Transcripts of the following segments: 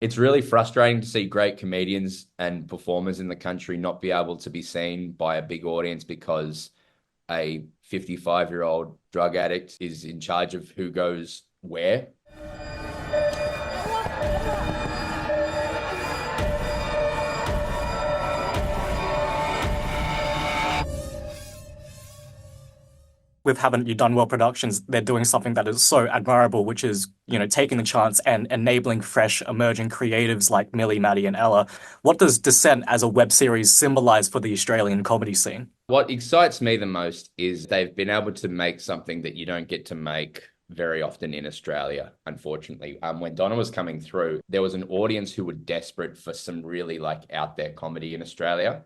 It's really frustrating to see great comedians and performers in the country not be able to be seen by a big audience because a 55-year-old drug addict is in charge of who goes where. With Haven't You Done Well Productions, they're doing something that is so admirable, which is, taking the chance and enabling fresh emerging creatives like Millie, Maddie, and Ella. What does Descent as a web series symbolize for the Australian comedy scene? What excites me the most is they've been able to make something that you don't get to make very often in Australia, unfortunately. When Donna was coming through, there was an audience who were desperate for some really like out there comedy in Australia.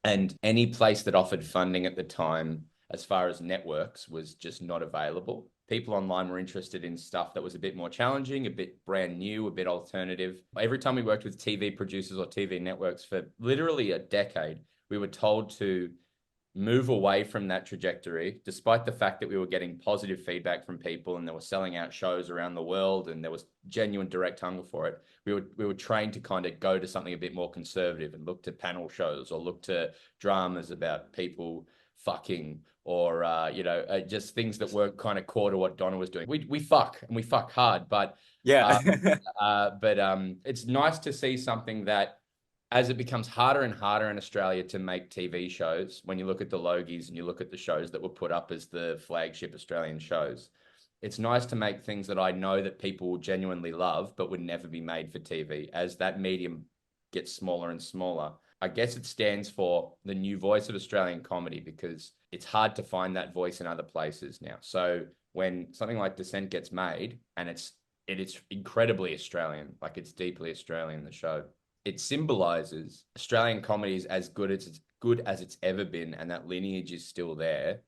And any place that offered funding at the time, as far as networks, was just not available. People online were interested in stuff that was a bit more challenging, a bit brand new, a bit alternative. Every time we worked with TV producers or TV networks for literally a decade, we were told to move away from that trajectory, despite the fact that we were getting positive feedback from people and they were selling out shows around the world and there was genuine direct hunger for it. We were trained to kind of go to something a bit more conservative and look to panel shows or look to dramas about people fucking or just things that were kind of core to what Donna was doing. We fuck and we fuck hard, but Yeah. uh, it's nice to see something that as it becomes harder and harder in Australia to make TV shows, when you look at the Logies and you look at the shows that were put up as the flagship Australian shows, it's nice to make things that I know that people will genuinely love, but would never be made for TV. As that medium gets smaller and smaller, I guess it stands for the new voice of Australian comedy because it's hard to find that voice in other places now. So when something like Descent gets made and it's incredibly Australian, like it's deeply Australian, the show, it symbolizes Australian comedy is as good as it's ever been, and that lineage is still there.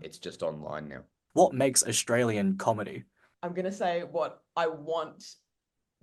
It's just online now. What makes Australian comedy? I'm gonna say what I want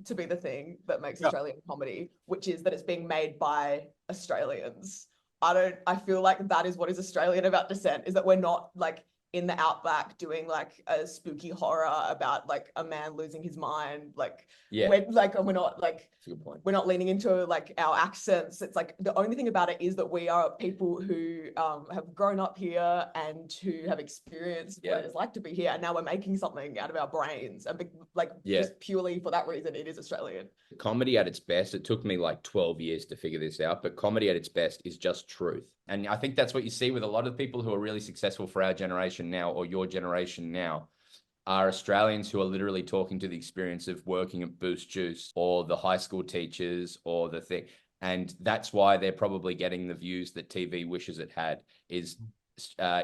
to be the thing that makes Yeah. Australian comedy, which is that it's being made by Australians. I feel like that is what is Australian about Descent, is that we're not like in the outback doing like a spooky horror about like a man losing his mind. Like Yeah, we're not like that's a good point. we're not leaning into like our accents. It's like the only thing about it is that we are people who have grown up here and who have experienced what it's like to be here, and now we're making something out of our brains, and just purely for that reason, it is Australian. Comedy at its best, it took me like 12 years to figure this out, but comedy at its best is just truth. And I think that's what you see with a lot of people who are really successful for our generation now or your generation now are Australians who are literally talking to the experience of working at Boost Juice or the high school teachers or the thing. And that's why they're probably getting the views that TV wishes it had is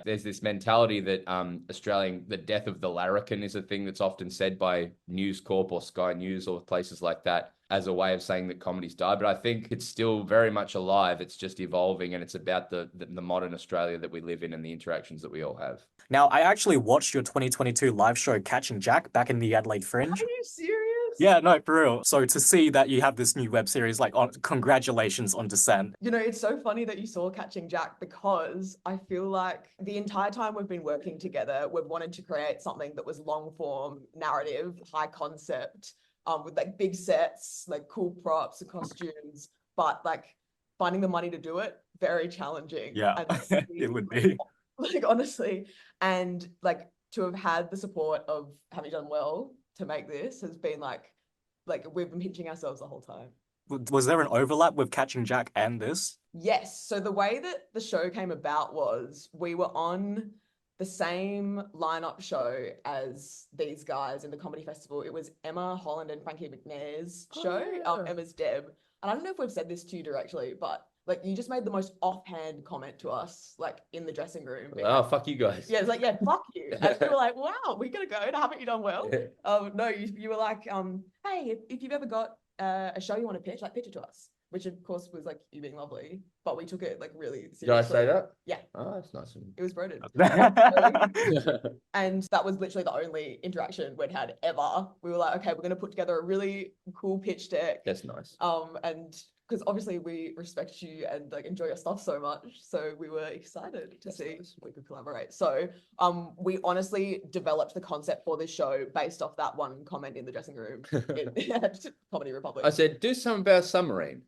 there's this mentality that the death of the larrikin is a thing that's often said by News Corp or Sky News or places like that as a way of saying that comedy's died. But I think it's still very much alive. It's just evolving, and it's about the modern Australia that we live in and the interactions that we all have. Now, I actually watched your 2022 live show, Catching Jack, back in the Adelaide Are Fringe. you serious? Yeah, no, for real. So to see that you have this new web series, congratulations on Descent. It's so funny that you saw Catching Jack, because I feel like the entire time we've been working together, we've wanted to create something that was long form narrative, high concept, with like big sets, like cool props and costumes, but like finding the money to do it, very challenging. Yeah, And it would be. like honestly, and like to have had the support of Have You Done Well to make this has been like we've been pinching ourselves the whole time. Was there an overlap with Catching Jack and this? Yes. So the way that the show came about was we were on the same lineup show as these guys in the comedy festival. It was Emma Holland and Frankie McNair's show, Emma's Deb. And I don't know if we've said this to you directly, but like you just made the most offhand comment to us, like in the dressing room. Oh, fuck you guys. Yeah, it's like, yeah, fuck you. And we were like, wow, we gotta go. Haven't you done well? No, you were like, hey, if you've ever got a show you want to pitch, like pitch it to us. Which of course was like you being lovely, but we took it like really seriously. Did I say that? Yeah. Oh, that's nice. It was Broden. And that was literally the only interaction we'd had ever. We were like, okay, we're gonna put together a really cool pitch deck. That's nice. And because obviously we respect you and like enjoy your stuff so much. So we were excited to see if we could collaborate. So we honestly developed the concept for this show based off that one comment in the dressing room at Comedy Republic. I said, do something about submarine.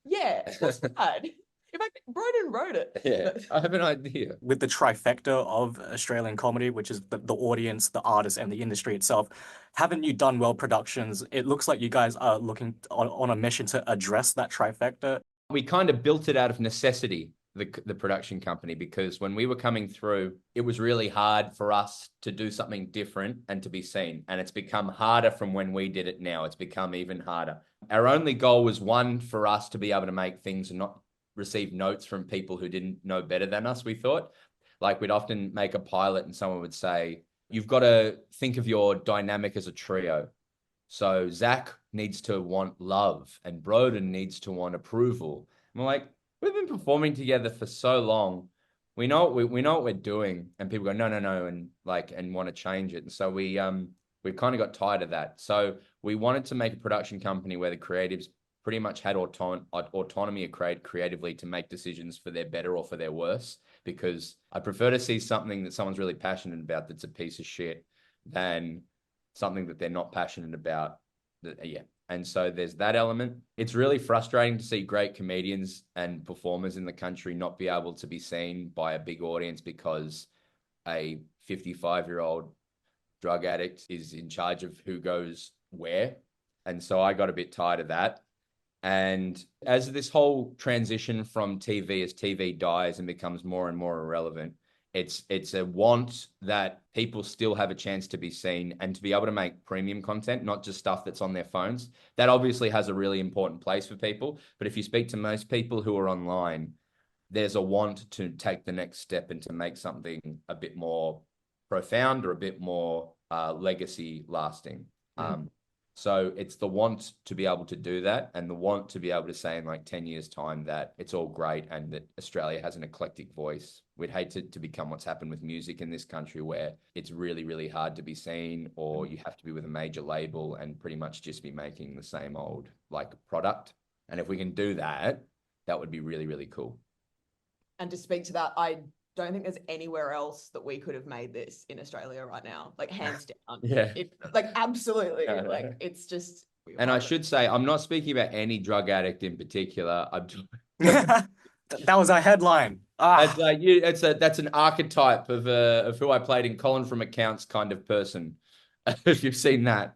Yeah, that's bad. In fact, Broden wrote it. Yeah, I have an idea. With the trifecta of Australian comedy, which is the audience, the artist, and the industry itself, haven't you done well productions? It looks like you guys are looking on a mission to address that trifecta. We kind of built it out of necessity, the production company, because when we were coming through, it was really hard for us to do something different and to be seen. And it's become harder from when we did it now. It's become even harder. Our only goal was one, for us to be able to make things and not receive notes from people who didn't know better than us, we thought. Like we'd often make a pilot and someone would say, you've got to think of your dynamic as a trio. So Zach needs to want love and Broden needs to want approval. And we're like, we've been performing together for so long. We know what we're doing. And people go, no, and want to change it. And so we kind of got tired of that. So we wanted to make a production company where the creatives pretty much had autonomy creatively to make decisions for their better or for their worse, because I prefer to see something that someone's really passionate about that's a piece of shit than something that they're not passionate about. And so there's that element. It's really frustrating to see great comedians and performers in the country not be able to be seen by a big audience because a 55-year-old drug addict is in charge of who goes where. And so I got a bit tired of that. And as this whole transition from TV, as TV dies and becomes more and more irrelevant, it's a want that people still have a chance to be seen and to be able to make premium content, not just stuff that's on their phones. That obviously has a really important place for people. But if you speak to most people who are online, there's a want to take the next step and to make something a bit more profound or a bit more legacy lasting. So it's the want to be able to do that and the want to be able to say in like 10 years time that it's all great and that Australia has an eclectic voice. We'd hate to become what's happened with music in this country, where it's really, really hard to be seen, or you have to be with a major label and pretty much just be making the same old like product. And if we can do that, that would be really, really cool. And to speak to that, I don't think there's anywhere else that we could have made this in Australia right now, like hands down. Yeah. Like absolutely. Yeah. Like it's just. And I should say, I'm not speaking about any drug addict in particular. That was our headline. It's like that's an archetype of who I played in Colin from Accounts kind of person. If you've seen that.